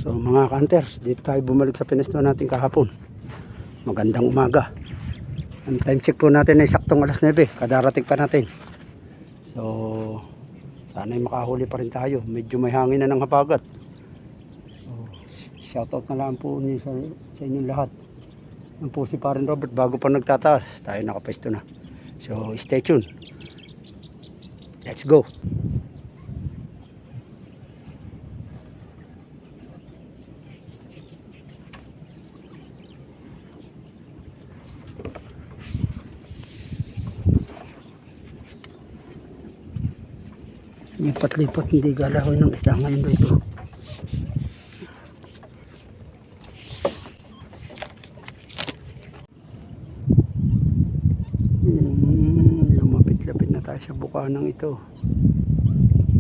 So mga hunters, dito tayo bumalik sa pinesto natin kahapon. Magandang umaga. Ang time check po natin ay saktong alas 9. Kadarating pa natin. So sana ay makahuli pa rin tayo. Medyo may hangin na ng habagat. So, shoutout na lang po niyo sa inyong lahat. Yan po si Parin Robert bago pa nagtataas. Tayo nakapesto na. So stay tuned. Let's go. Lipat-lipat, hindi galahoy ng isda ngayon dito. Lumapit-lapit na tayo sa bukanang ito.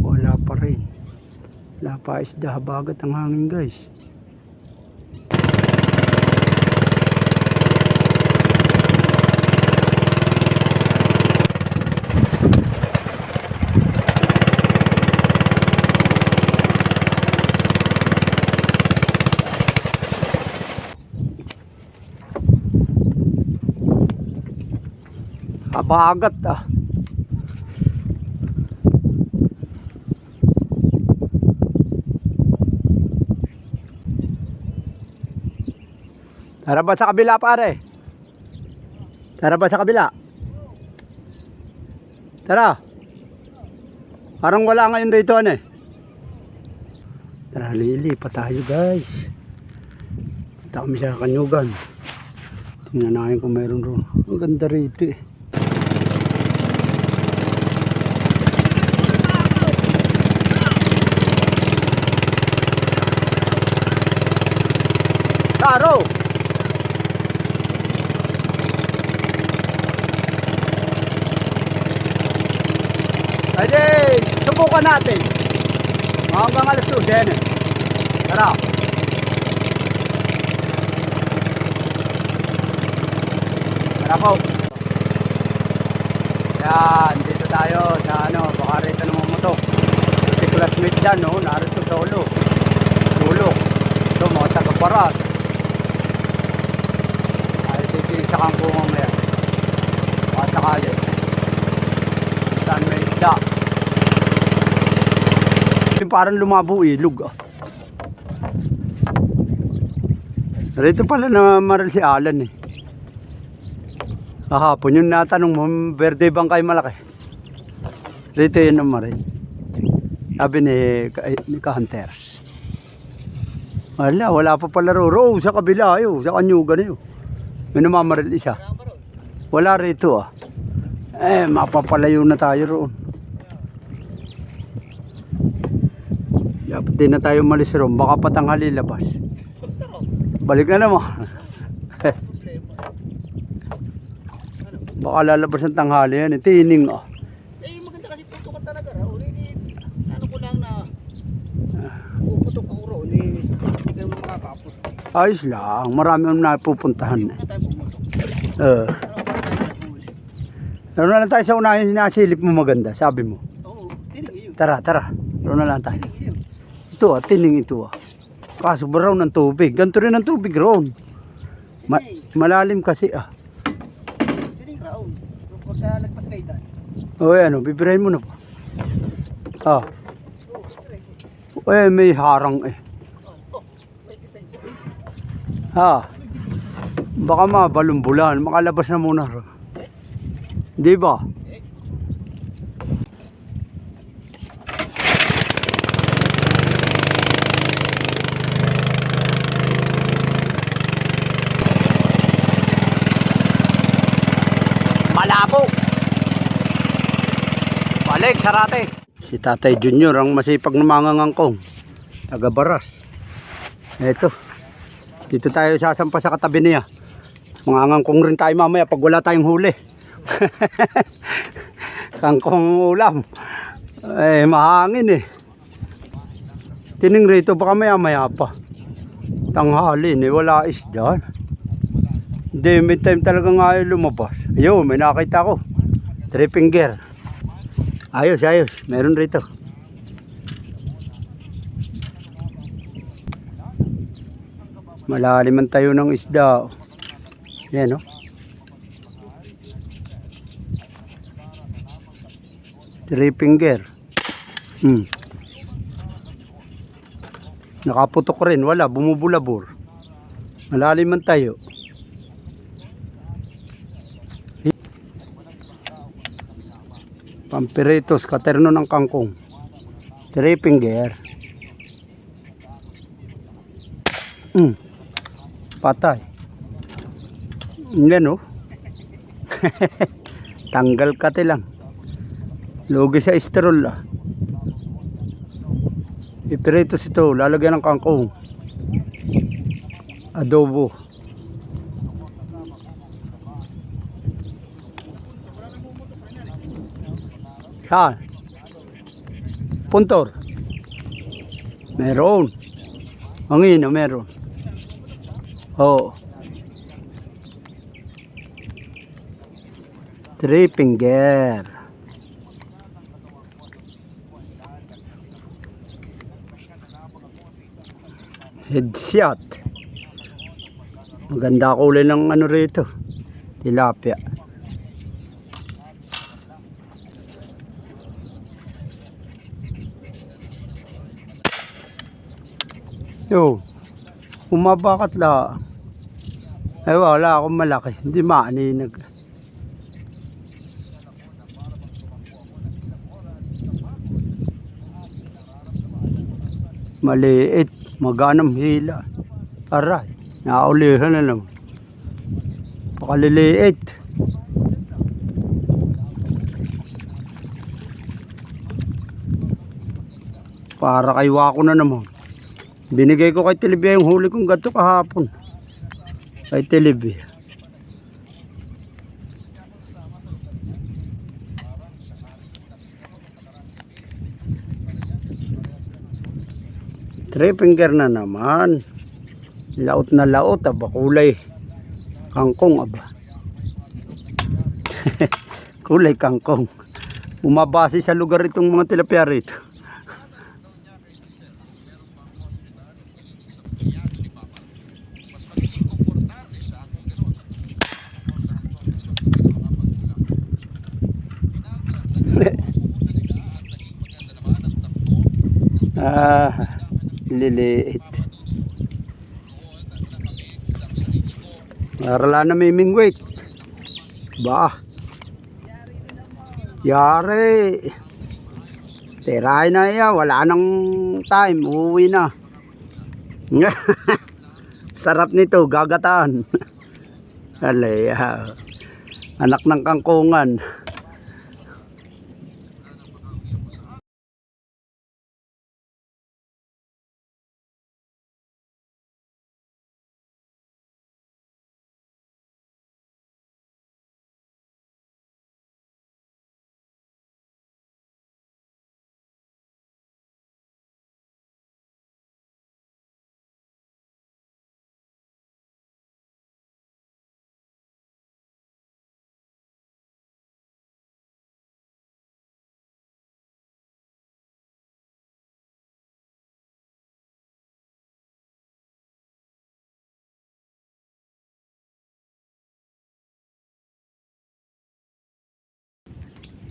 Wala pa rin. Wala pa isda, habagat ang hangin guys. Habagat ah. Tara ba sa kabila pare? Tara ba sa kabila? Tara. Parang wala ngayon dito ano eh. Tara lilipat tayo guys. Punta kami sa Kanyugan. Tingnan natin kung mayroon ron. Ang ganda rito eh. Taro! Ayun, subukan natin. Hanggang alas 2 din eh. Tara. Tara po. Yan, dito tayo sa ano, baka rito ng mumotok. Si classmate dyan, no? Narito sa ulo. Sulok. Ito, mga taga-paras. Ay, dito yung sakang po mamaya. Baka sakali. Saan may isda. Yung parang lumabo ilog ah. Rito pala na maral si Alan eh. Kahapon yung natanong mo, verde bang kayo malaki? Rito yun ang maral. Sabi ni Ka-Hunters. Wala pa pala ro sa kabila ayo, sa Kanyugan ayo. May namamaril isa. Wala rito ah. Eh, mapapalayo na tayo roon. Dapat din na tayo malis roon. Baka patanghali labas. Balik na naman. Baka lalabas ng tanghali yan. Tining ah. Eh, maganda kasi puto ka talaga. Ano ko lang na puputok ako roon. Hindi ka naman makakapot. Ayos lang. Marami ang napupuntahan. Hindi tayo pumutok. Doon na lang tayo sa unahin, sinasilip mo maganda, sabi mo. Oo, tining yun. Tara. Doon na lang tayo. Tining yun. Ito ah, tining ito ah. Kaso baraw ng tubig. Ganito rin ang tubig roon. Malalim kasi ah. Tining raon. Pagka nagpas kayo dahil. O ano, bibirahin mo na pa. Ah. May harang eh. Baka mabalumbulan, makalabas na muna. Di ba? Malabo. Balik, sarate. Si Tatay Junior ang masipag na mangangangkong. Taga Baras. Eto. Dito tayo sasampa sa katabi niya. Mangangangkong rin tayo mamaya pag wala tayong huli. Kangkong ulam. Eh, mahangin eh. Tining rito baka maya pa. Tanghali eh, wala isda. Hindi, may time talaga nga lumabas. Ayun, may nakita ko. 3 finger. Ayos, ayos. Meron rito. Malalim ang tayo ng isda. Yan, oh. Three finger. Nakaputok rin, wala, bumubulabor. Malalim man tayo. Pampiritos, katerno ng kangkong. Three finger. Patay. Yan, oh. Tanggal kate lang. Lugi sa esterol, ah. Ipiritos ito, lalagyan ng kangkong. Adobo. Ha? Puntor. Meron. Angin, meron. Oh. Three finger. Headshot. Maganda kulay ng ano rito. Tilapia. Yo. Umabakat la. Ay wala akong malaki. Hindi maaninag. Maliit. Maganang hila. Aray. Nakaulihan na naman. Pakaliliit. Para kay Wako na naman. Binigay ko kay Tilibia yung huli kong gato kahapon. Kay Tilibia. Three finger na naman. Laot na laot, aba kulay kangkong, aba. Kulay kangkong. Umabase sa lugar itong mga tilapia rito. Liliit. Marala na may mingwit. Ba? Yari. Tirahin na iya. Wala nang time. Uuwi na. Sarap nito. Gagataan. Alay. Anak ng kangkungan.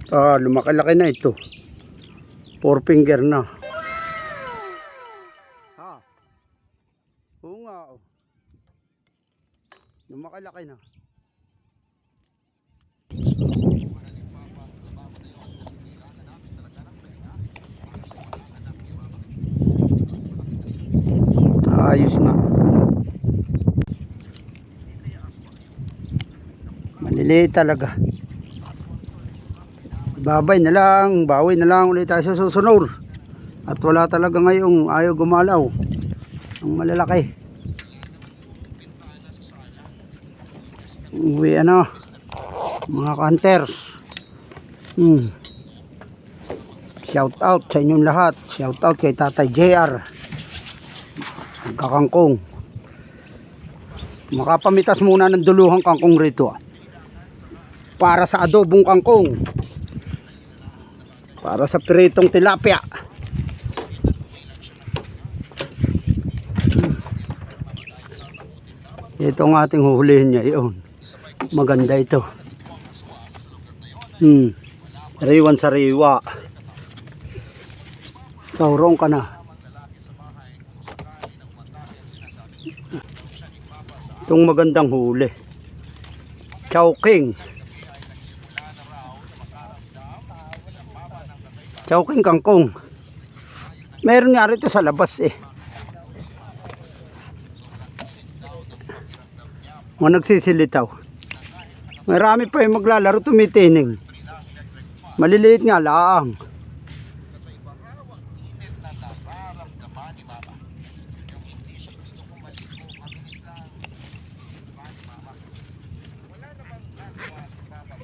Lumakalaki na ito. Four finger na. Oo nga. Oh. Lumakalaki na. Ayos na. Maliliit talaga. Babay na lang, bawi na lang ulit tayo sa susunod. At wala talaga ngayong ayaw gumalaw. Ang malalaki. Uwi ano, mga hunters. Shout out sa inyong lahat. Shout out kay Tatay JR. Kakangkong. Makapamitas muna ng duluhang kangkong rito. Para sa adobong kangkong. Para sa piritong tilapia. Ito ang ating huhulihin niya. Iyon. Maganda ito. Sariwan sariwa. Kaurong ka na. Itong magandang huli. Chowking. Chowking kangkong. Meron nga rito sa labas eh. Mga nagsisilitaw. Marami pa yung maglalaro tumitining. Maliliit nga laang.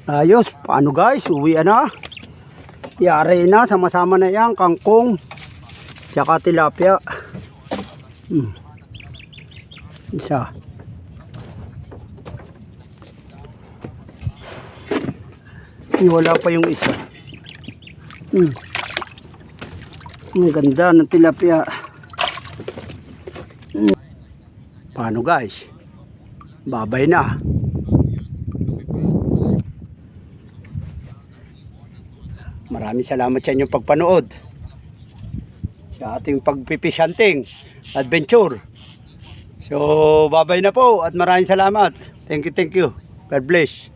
Ayos, paano guys? Uwi na. Yari na, sama-sama na yan, kangkong. Tsaka tilapia. Isa. Wala pa yung isa. Ang ganda ng tilapia. Paano guys? Babay na. Maraming salamat sa inyong pagpanood sa ating pagpipisanting adventure. So babay na po at maraming salamat. Thank you. God bless.